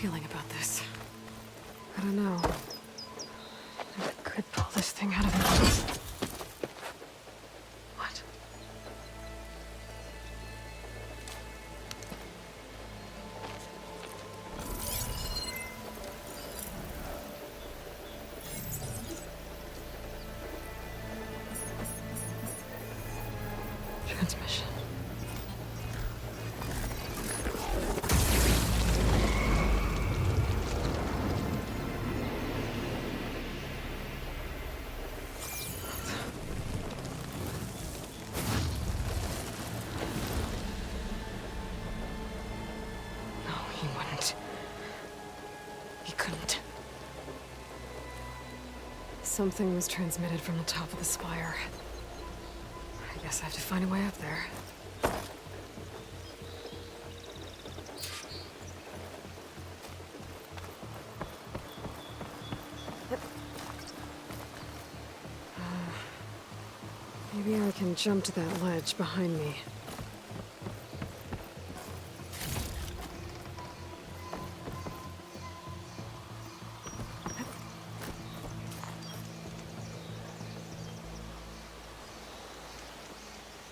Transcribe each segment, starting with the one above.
feeling about this. I don't know. I could pull this thing out of me. What? Transmission. Something was transmitted from the top of the spire. I guess I have to find a way up there. Maybe I can jump to that ledge behind me.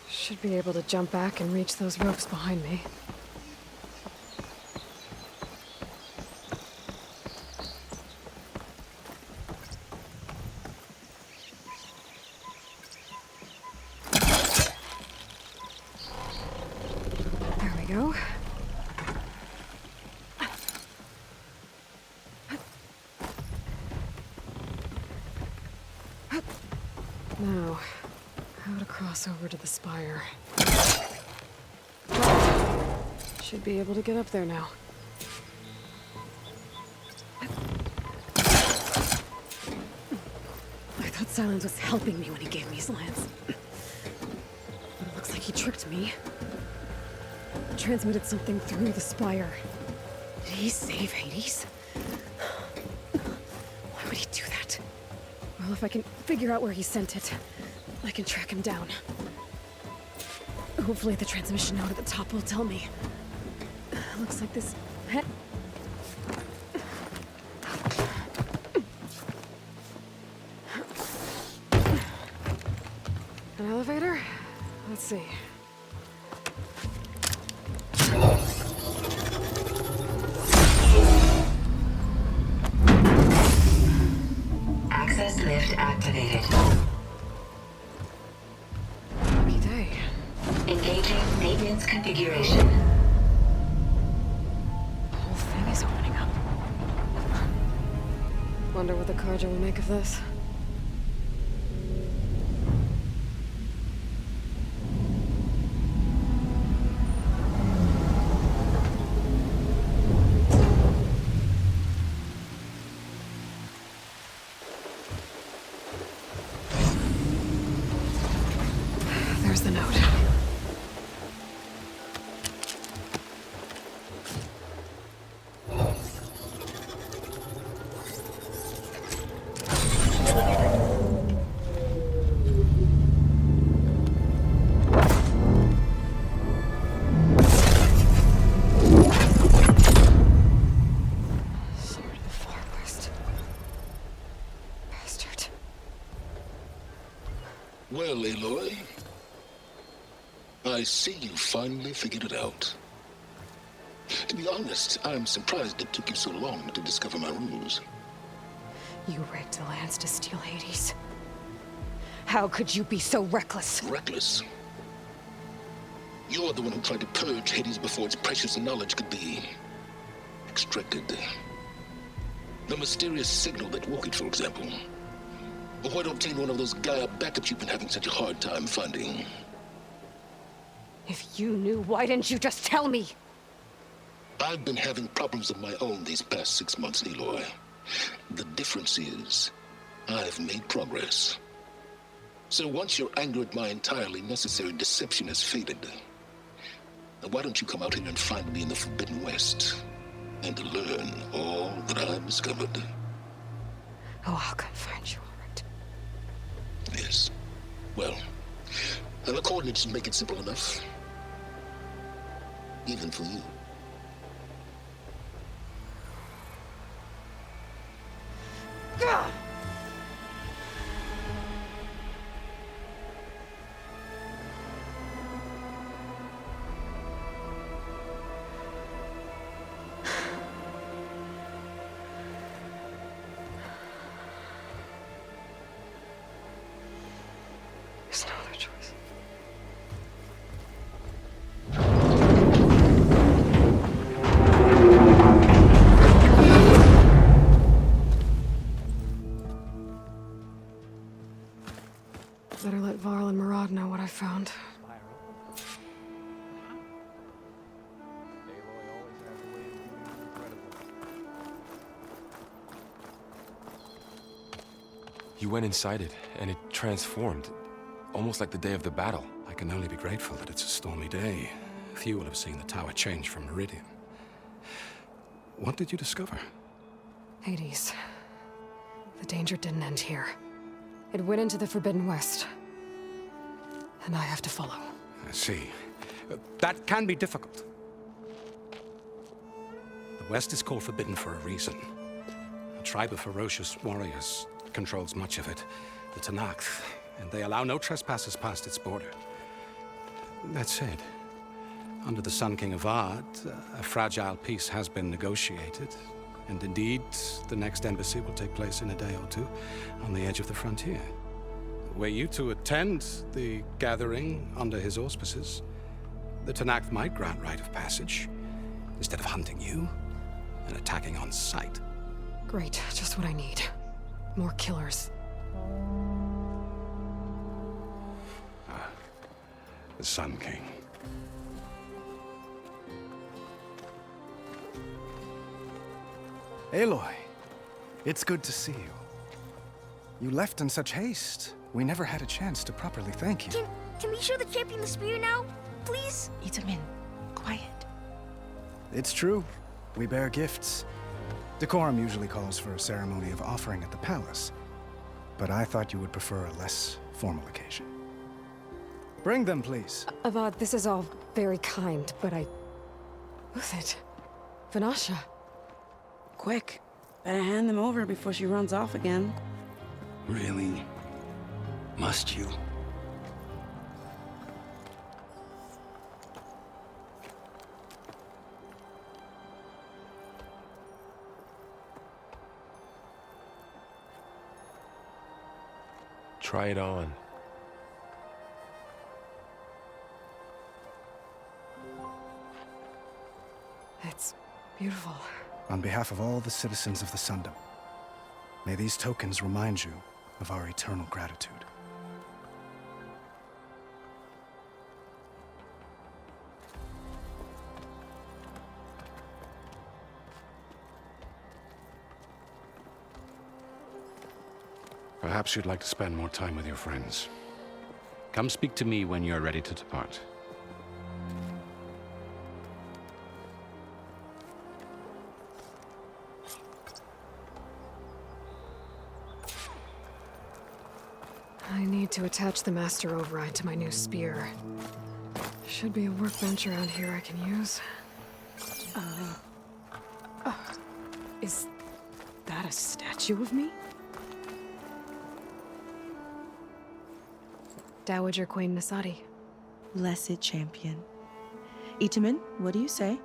Should be able to jump back and reach those ropes behind me. There we go. Now, how to cross over to the spire. Should be able to get up there now. I thought Silence was helping me when he gave me his lance. But it looks like he tricked me. Transmitted something through the spire. Did he save Hades? Why would he do that? Well, if I can figure out where he sent it, I can track him down. Hopefully the transmission note at the top will tell me. Looks like this... An elevator? Let's see. Access lift activated. Lucky day. Engaging maintenance configuration. The whole thing is opening up. Wonder what the Carja will make of this. There's the note. Sword of the Far West. Bastard. Well, Aloy, I see you finally figured it out. To be honest, I'm surprised it took you so long to discover my ruse. You rigged the lance to steal Hades. How could you be so reckless? Reckless? You're the one who tried to purge Hades before its precious knowledge could be extracted. The mysterious signal that woke it, for example. Or why don't obtain one of those Gaia backups you've been having such a hard time finding? If you knew, why didn't you just tell me? I've been having problems of my own these past 6 months, Aloy. The difference is, I've made progress. So once your anger at my entirely necessary deception has faded, why don't you come out here and find me in the Forbidden West, and learn all that I've discovered? Oh, I'll come find you, all right. Yes. Well, and the coordinates make it simple enough. Even for you. There's no other choice. Better let Varl and Murad know what I found. You went inside it, and it transformed. Almost like the day of the battle. I can only be grateful that it's a stormy day. Few will have seen the tower change from Meridian. What did you discover? Hades. The danger didn't end here. It went into the Forbidden West. And I have to follow. I see. That can be difficult. The West is called Forbidden for a reason. A tribe of ferocious warriors controls much of it, the Tenakth, and they allow no trespassers past its border. That said, under the Sun King Avad, a fragile peace has been negotiated, and indeed, the next embassy will take place in a day or two on the edge of the frontier. Were you to attend the gathering under his auspices, the Tenakth might grant right of passage, instead of hunting you and attacking on sight. Great, just what I need. More killers. The Sun King. Aloy, it's good to see you. You left in such haste. We never had a chance to properly thank you. Can we show the champion the spear now? Please? Itamin, quiet. It's true. We bear gifts. Decorum usually calls for a ceremony of offering at the palace, but I thought you would prefer a less formal occasion. Bring them, please. Avad, this is all very kind, but Who's it? Vanasha. Quick, better hand them over before she runs off again. Really? Must you? Try it on. It's beautiful. On behalf of all the citizens of the Sundom, may these tokens remind you of our eternal gratitude. Perhaps you'd like to spend more time with your friends. Come speak to me when you're ready to depart. I need to attach the Master Override to my new spear. Should be a workbench around here I can use. Is that a statue of me? Dowager Queen Nasadi. Blessed champion. Itamin, what do you say?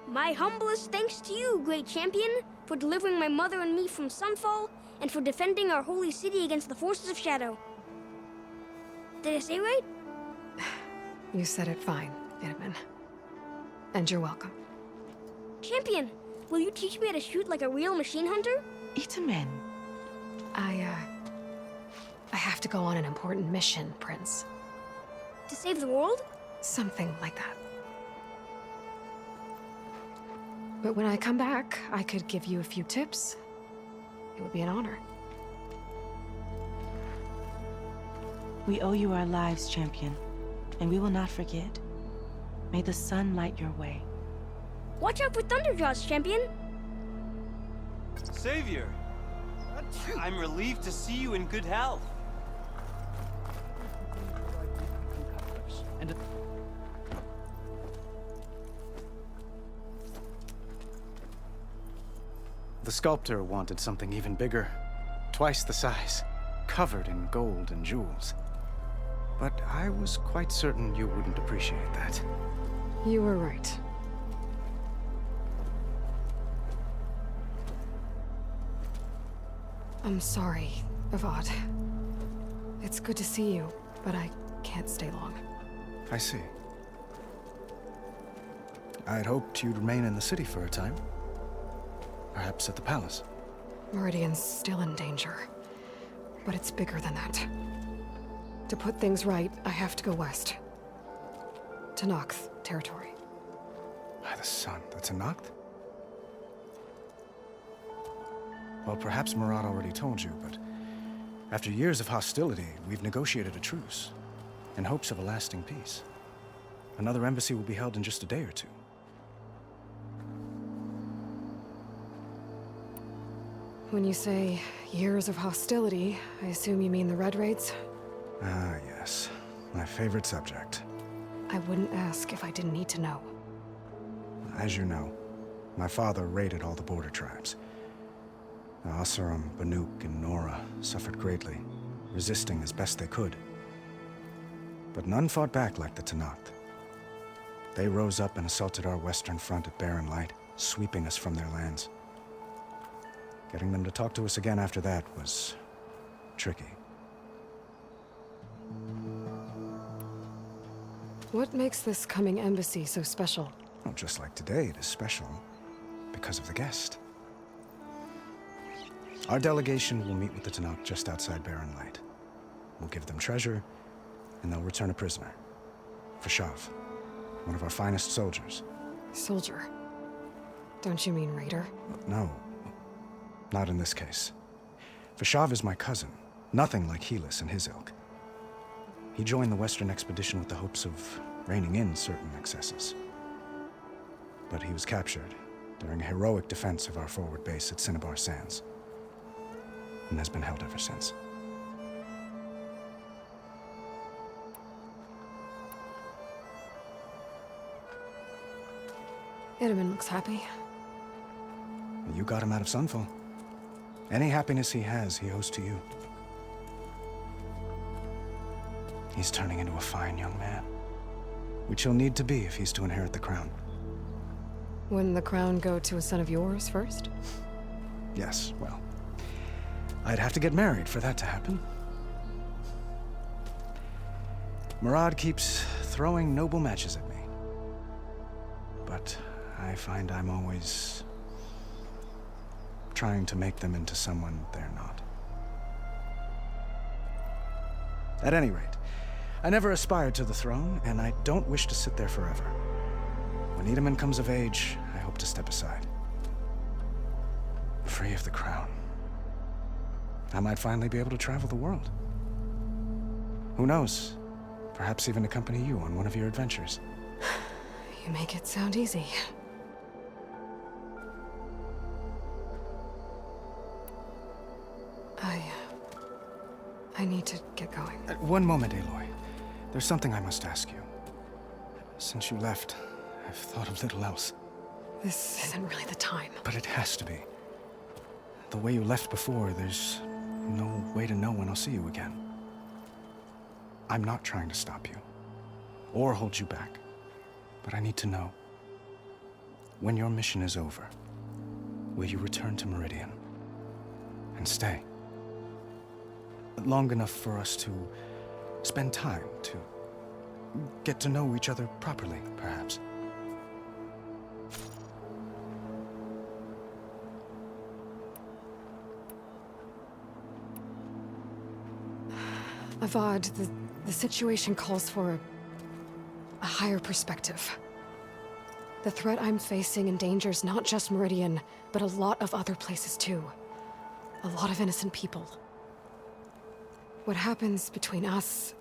My humblest thanks to you, great champion, for delivering my mother and me from Sunfall, and for defending our holy city against the forces of Shadow. Did I say right? You said it fine, Itamin. And you're welcome. Champion, will you teach me how to shoot like a real machine hunter? Itamin. I have to go on an important mission, Prince. To save the world? Something like that. But when I come back, I could give you a few tips. It would be an honor. We owe you our lives, champion, and we will not forget. May the sun light your way. Watch out for Thunderjaws, champion! Savior! I'm relieved to see you in good health. The sculptor wanted something even bigger, twice the size, covered in gold and jewels. But I was quite certain you wouldn't appreciate that. You were right. I'm sorry, Avad. It's good to see you, but I can't stay long. I see. I'd hoped you'd remain in the city for a time. Perhaps at the palace. Meridian's still in danger, but it's bigger than that. To put things right, I have to go west. To Nox territory. By the sun, that's a Noct? Well, perhaps Murad already told you, but after years of hostility, we've negotiated a truce, in hopes of a lasting peace. Another embassy will be held in just a day or two. When you say years of hostility, I assume you mean the Red Raids? Ah, yes. My favorite subject. I wouldn't ask if I didn't need to know. As you know, my father raided all the border tribes. The Asuram, Banuk, and Nora suffered greatly, resisting as best they could. But none fought back like the Tenakth. They rose up and assaulted our western front at Barren Light, sweeping us from their lands. Getting them to talk to us again after that was tricky. What makes this coming embassy so special? Well, just like today, it is special because of the guest. Our delegation will meet with the Tenakth just outside Barren Light. We'll give them treasure, and they'll return a prisoner. Fashav, one of our finest soldiers. Soldier? Don't you mean raider? No, not in this case. Fashav is my cousin, nothing like Helis and his ilk. He joined the Western expedition with the hopes of reining in certain excesses. But he was captured during a heroic defense of our forward base at Cinnabar Sands, and has been held ever since. Itaman looks happy. You got him out of Sunfall. Any happiness he has, he owes to you. He's turning into a fine young man, which he'll need to be if he's to inherit the crown. Wouldn't the crown go to a son of yours first? Yes, well, I'd have to get married for that to happen. Murad keeps throwing noble matches at me. But I find I'm always trying to make them into someone they're not. At any rate, I never aspired to the throne, and I don't wish to sit there forever. When Itaman comes of age, I hope to step aside. Free of the crown. I might finally be able to travel the world. Who knows? Perhaps even accompany you on one of your adventures. You make it sound easy. I need to get going. One moment, Aloy. There's something I must ask you. Since you left, I've thought of little else. This isn't really the time. But it has to be. The way you left before, there's no way to know when I'll see you again. I'm not trying to stop you, or hold you back. But I need to know, when your mission is over, will you return to Meridian and stay? Long enough for us to spend time, to get to know each other properly, perhaps. Avad, the situation calls for a higher perspective. The threat I'm facing endangers not just Meridian, but a lot of other places too. A lot of innocent people. What happens between us,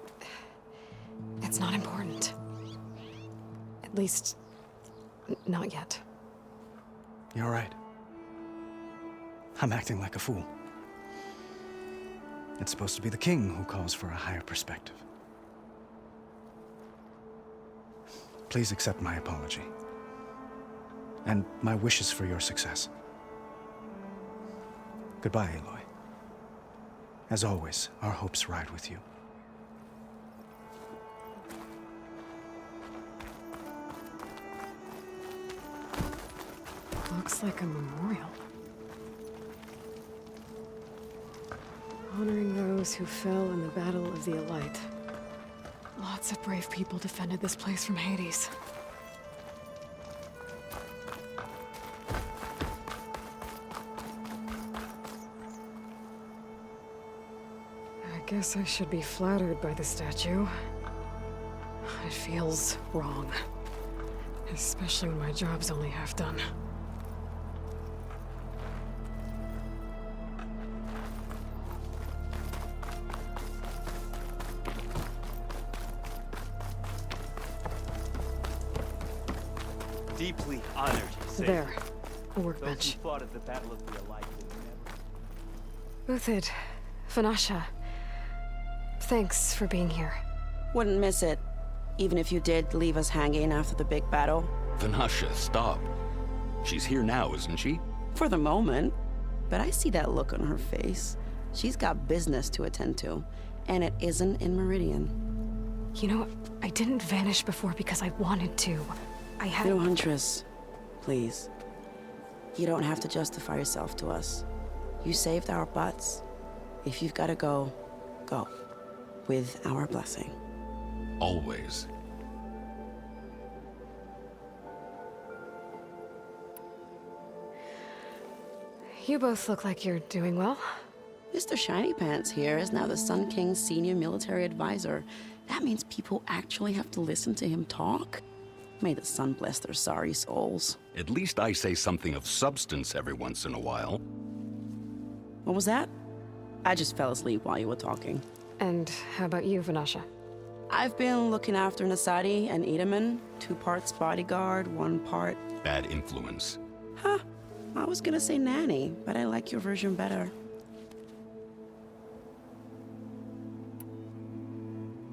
it's not important. At least, not yet. You're right. I'm acting like a fool. It's supposed to be the king who calls for a higher perspective. Please accept my apology. And my wishes for your success. Goodbye, Aloy. As always, our hopes ride with you. Looks like a memorial. Honoring those who fell in the Battle of the Elite. Lots of brave people defended this place from Hades. I guess I should be flattered by the statue. It feels wrong. Especially when my job's only half done. Deeply honored, you say. There. A Those workbench. who fought at the Battle of the Elite will never... Uthid, Vanasha. Thanks for being here. Wouldn't miss it, even if you did leave us hanging after the big battle. Vanasha, stop. She's here now, isn't she? For the moment. But I see that look on her face. She's got business to attend to, and it isn't in Meridian. You know, I didn't vanish before because I wanted to. I had... Little Huntress, please. You don't have to justify yourself to us. You saved our butts. If you've got to go, go. With our blessing. Always. You both look like you're doing well. Mr. Shiny Pants here is now the Sun King's senior military advisor. That means people actually have to listen to him talk? May the sun bless their sorry souls. At least I say something of substance every once in a while. What was that? I just fell asleep while you were talking. And how about you, Vanasha? I've been looking after Nasadi and Edaman. 2 parts bodyguard, 1 part... Bad influence. Huh. I was gonna say nanny, but I like your version better.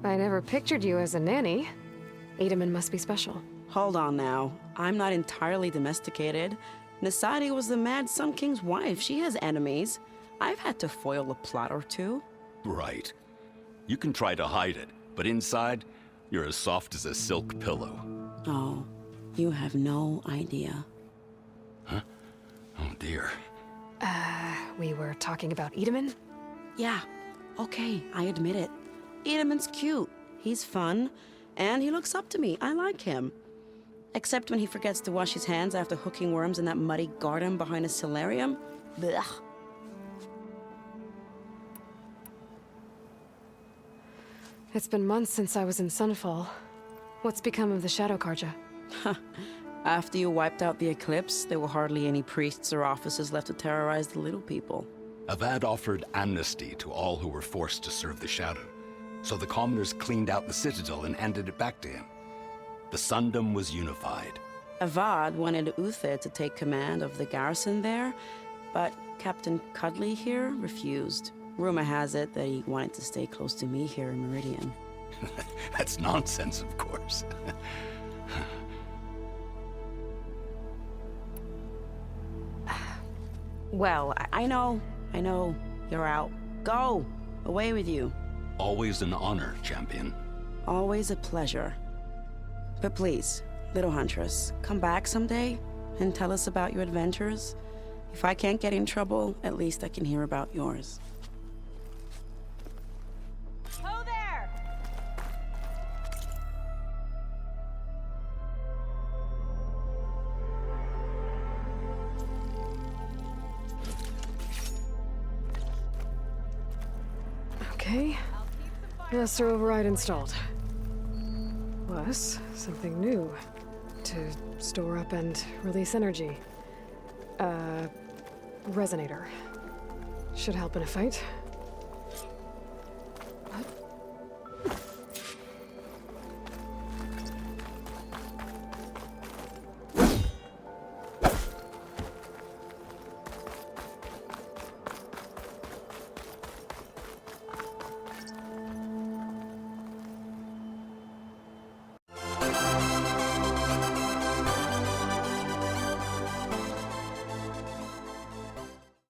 I never pictured you as a nanny. Edaman must be special. Hold on now. I'm not entirely domesticated. Nasadi was the Mad Sun King's wife. She has enemies. I've had to foil a plot or 2. Right. You can try to hide it, but inside, you're as soft as a silk pillow. Oh, you have no idea. Huh? Oh dear. We were talking about Edaman? Yeah, okay, I admit it. Edaman's cute. He's fun, and he looks up to me. I like him. Except when he forgets to wash his hands after hooking worms in that muddy garden behind a solarium. Blech. It's been months since I was in Sunfall. What's become of the Shadow Karja? After you wiped out the eclipse, there were hardly any priests or officers left to terrorize the little people. Avad offered amnesty to all who were forced to serve the Shadow. So the commoners cleaned out the citadel and handed it back to him. The Sundom was unified. Avad wanted Uthid to take command of the garrison there, but Captain Cudley here refused. Rumor has it that he wanted to stay close to me here in Meridian. That's nonsense, of course. Well, I know. You're out. Go! Away with you. Always an honor, champion. Always a pleasure. But please, little Huntress, come back someday and tell us about your adventures. If I can't get in trouble, at least I can hear about yours. Ho there! Okay. Master override installed. Plus, something new. To store up and release energy. Resonator. Should help in a fight.